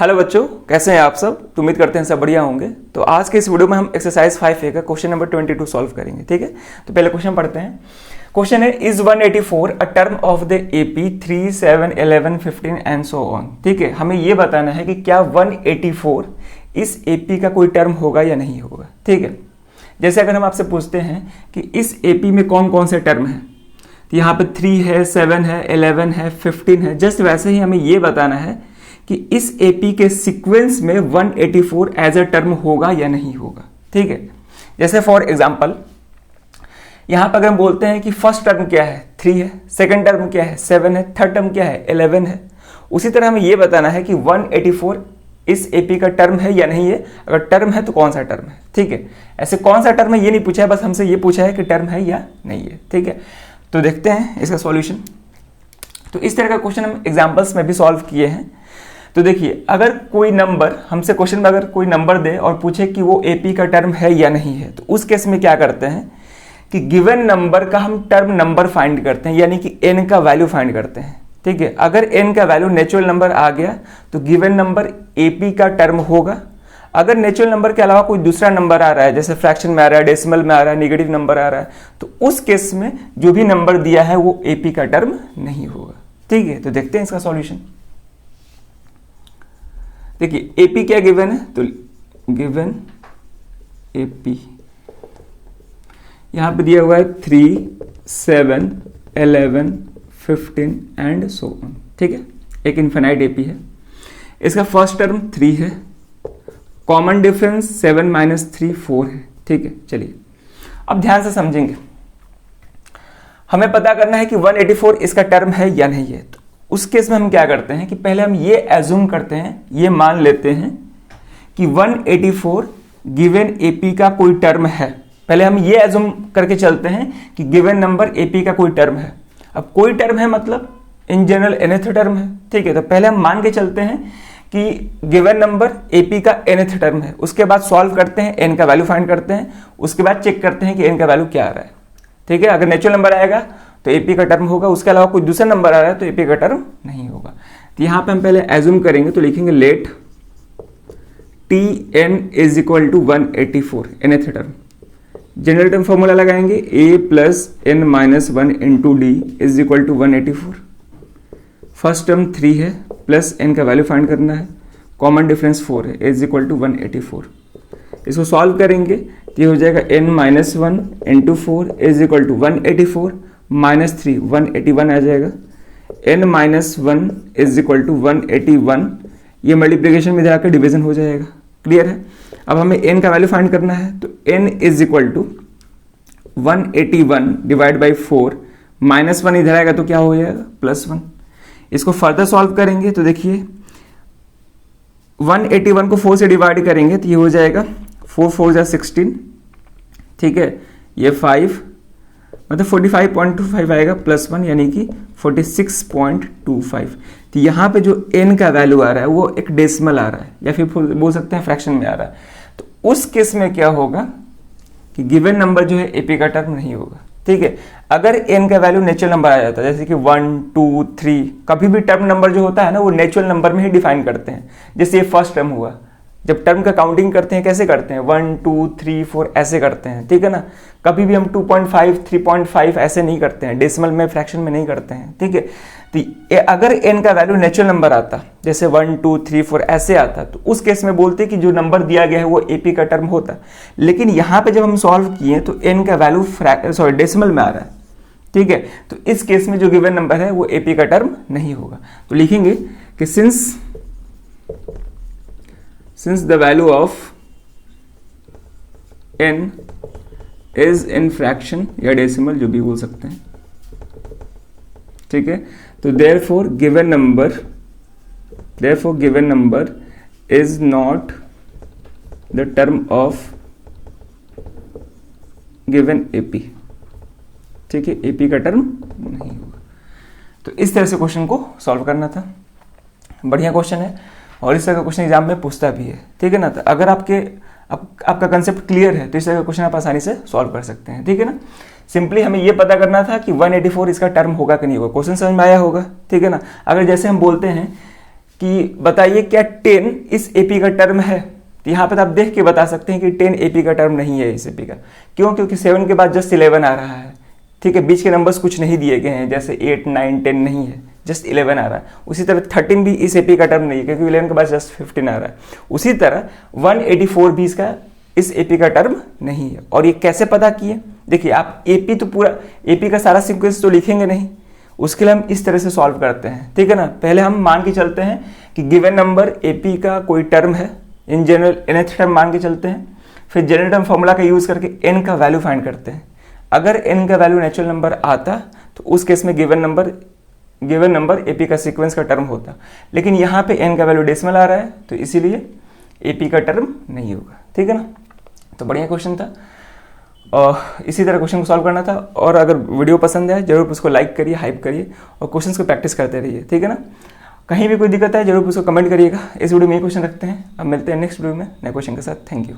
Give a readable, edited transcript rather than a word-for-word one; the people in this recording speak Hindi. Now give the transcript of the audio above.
हेलो बच्चों, कैसे हैं आप सब। तो उम्मीद करते हैं सब बढ़िया होंगे। तो आज के इस वीडियो में हम एक्सरसाइज 5A का क्वेश्चन नंबर 22 सॉल्व करेंगे। ठीक है, तो पहले क्वेश्चन पढ़ते हैं। क्वेश्चन है, is 184 a term of the AP 3, 7, 11, 15 and so on. ठीक है, हमें ये बताना है कि क्या 184 इस एपी का कोई टर्म होगा या नहीं होगा। ठीक है, जैसे अगर हम आपसे पूछते हैं कि इस एपी में कौन कौन से टर्म है, तो यहाँ पे 3 है, 7 है, 11 है, 15 है। जस्ट वैसे ही हमें ये बताना है कि इस एपी के सीक्वेंस में 184 एज अ टर्म होगा या नहीं होगा। ठीक है, जैसे फॉर एग्जांपल यहां पर अगर हम बोलते हैं कि फर्स्ट टर्म क्या है 3 है, सेकंड टर्म क्या है 7 है, थर्ड टर्म क्या है 11 है। उसी तरह हमें यह बताना है कि 184 इस एपी का टर्म है या नहीं है। अगर टर्म है तो कौन सा टर्म है। ठीक है, ऐसे कौन सा टर्म है ये नहीं पूछा है, बस हमसे ये पूछा है कि टर्म है या नहीं है। ठीक है, तो देखते हैं इसका सॉल्यूशन। तो इस तरह का क्वेश्चन हम एग्जांपल्स में भी सॉल्व किए हैं। तो देखिए, अगर कोई नंबर हमसे क्वेश्चन में अगर कोई नंबर दे और पूछे कि वो एपी का टर्म है या नहीं है, तो उस केस में क्या करते हैं कि गिवन नंबर का हम टर्म नंबर फाइंड करते हैं, यानी कि n का वैल्यू फाइंड करते हैं। ठीक है, अगर n का वैल्यू नेचुरल नंबर आ गया तो गिवन नंबर एपी का टर्म होगा। अगर नेचुरल नंबर के अलावा कोई दूसरा नंबर आ रहा है, जैसे फ्रैक्शन में आ रहा है, डेसिमल में आ रहा है, नेगेटिव नंबर आ रहा है, तो उस केस में जो भी नंबर दिया है वो एपी का टर्म नहीं होगा। ठीक है, तो देखते हैं इसका सॉल्यूशन। देखिए, एपी क्या गिवन है, तो गिवन एपी यहां पे दिया हुआ है 3, 7, 11, 15 एंड सो ऑन। ठीक है, एक इनफिनाइट एपी है। इसका फर्स्ट टर्म 3 है, कॉमन डिफरेंस 7 माइनस 3 4 है। ठीक है, चलिए अब ध्यान से समझेंगे। हमें पता करना है कि 184 इसका टर्म है या नहीं है। तो उस केस में हम क्या करते हैं कि पहले हम ये एज्यूम करते हैं, ये मान लेते हैं कि 184 गिवन एपी का कोई टर्म है। पहले हम ये एज्यूम करके चलते हैं कि गिवन नंबर एपी का कोई टर्म है। अब कोई टर्म है मतलब इन जनरल nth टर्म है। ठीक है, तो पहले हम मान के चलते हैं कि गिवन नंबर एपी का nth टर्म है। उसके बाद सॉल्व करते हैं, n का वैल्यू फाइंड करते हैं, उसके बाद चेक करते हैं कि n का वैल्यू क्या आ रहा है। ठीक है, अगर नेचुरल नंबर आएगा तो एपी का टर्म होगा, उसके अलावा कोई दूसरा नंबर आ रहा है तो एपी का टर्म नहीं होगा। तो यहां पे हम पहले एज्यूम करेंगे, तो लिखेंगे let Tn is equal to 184 nth term. General term formula लगाएंगे, a plus n minus 1 into D is equal to 184। First term 3 है, प्लस n का वैल्यू फाइंड करना है, कॉमन डिफरेंस 4 है, इज इक्वल टू 184। इसको सॉल्व करेंगे तो ये हो जाएगा n minus 1 into 4 is equal to 184 minus 3 181 आ जाएगा। n minus 1 is equal to 181, ये मल्टीप्लिकेशन में जाकर डिवीजन हो जाएगा। क्लियर है। अब हमें n का वैल्यू फाइंड करना है, तो n is equal to 181 divide by 4, minus 1 इधर आएगा तो क्या हो जाएगा प्लस 1। इसको फर्दर सॉल्व करेंगे तो देखिए 181 को 4 से डिवाइड करेंगे तो ये हो जाएगा 4 4 जा 16। ठीक है, ये 5 मतलब 45.25 आएगा प्लस 1, यानी कि 46.25। तो यहाँ पे जो n का वैल्यू आ रहा है वो एक डेसिमल आ रहा है, या फिर बोल सकते हैं फ्रैक्शन में आ रहा है। तो उस केस में क्या होगा कि गिवन नंबर जो है एपी का टर्म नहीं होगा। ठीक है, अगर n का वैल्यू नेचुरल नंबर आ जाता है, जैसे कि 1, 2, 3, कभी भी टर्म नंबर जो होता है ना वो नेचुरल नंबर में ही डिफाइन करते हैं। जैसे ये फर्स्ट टर्म हुआ, जब टर्म का काउंटिंग करते हैं कैसे करते हैं, 1, 2, 3, 4 ऐसे करते हैं। ठीक है ना, कभी भी हम 2.5, 3.5 ऐसे नहीं करते हैं, डेसिमल में फ्रैक्शन में नहीं करते हैं। ठीक है, तो अगर n का वैल्यू नेचुरल नंबर आता, जैसे 1, 2, 3, 4 ऐसे आता, तो उस केस में बोलते कि जो नंबर दिया गया है वो एपी का टर्म होता। लेकिन यहाँ पे जब हम सॉल्व किए तो n का वैल्यू डेसिमल में आ रहा है। ठीक है, तो इस केस में जो गिवन नंबर है वो एपी का टर्म नहीं होगा। तो लिखेंगे कि since the value of n is in fraction या डेसिमल, जो भी बोल सकते हैं। ठीक है, तो therefore given number is not the term of given AP। ठीक है, AP का टर्म नहीं होगा। तो इस तरह से क्वेश्चन को सॉल्व करना था। बढ़िया क्वेश्चन है और इस तरह का क्वेश्चन एग्जाम में पूछता भी है। ठीक है ना, तो अगर आपका कंसेप्ट क्लियर है तो इस तरह का क्वेश्चन आप आसानी से सॉल्व कर सकते हैं। ठीक है ना, सिंपली हमें ये पता करना था कि 184 इसका टर्म होगा कि नहीं होगा। क्वेश्चन समझ में आया होगा। ठीक है ना, अगर जैसे हम बोलते हैं कि बताइए क्या 10 इस एपी का टर्म है। तो यहाँ पे तो आप देख के बता सकते हैं कि 10 एपी का टर्म नहीं है इस एपी का। क्यों? क्योंकि 7 के बाद जस्ट 11 आ रहा है, ठीक है। बीच के नंबर्स कुछ नहीं दिए गए हैं, जैसे 8, 9, 10 नहीं है, जस्ट 11 आ रहा है। उसी तरह 13 भी इस एपी का टर्म नहीं है, क्योंकि 11 के बाद जस्ट 15 आ रहा है। उसी तरह 184 भी इसका इस एपी का टर्म नहीं है। और ये कैसे पता किए? देखिए, आप एपी तो पूरा एपी का सारा सीक्वेंस तो लिखेंगे नहीं, उसके लिए हम इस तरह से सॉल्व करते हैं, ठीक है ना। पहले हम मान के चलते हैं कि गिवन नंबर एपी का कोई टर्म है, इन जनरल nth टर्म मान के चलते हैं। फिर जनरल टर्म फॉर्मूला का यूज करके n का वैल्यू फाइंड करते हैं। अगर n का वैल्यू नेचुरल नंबर आता तो उस केस में गिवन नंबर एपी का सीक्वेंस का टर्म होता। लेकिन यहाँ पे n का वैल्यू डेसिमल आ रहा है, तो इसीलिए एपी का टर्म नहीं होगा, ठीक है ना। तो बढ़िया क्वेश्चन था और इसी तरह क्वेश्चन को सॉल्व करना था। और अगर वीडियो पसंद है जरूर उसको लाइक करिए, हाइप करिए और क्वेश्चंस को प्रैक्टिस करते रहिए, ठीक है ना। कहीं भी कोई दिक्कत है जरूर उसको कमेंट करिएगा। इस वीडियो में ये क्वेश्चन रखते हैं, अब मिलते हैं नेक्स्ट वीडियो में नए क्वेश्चन के साथ। Thank you.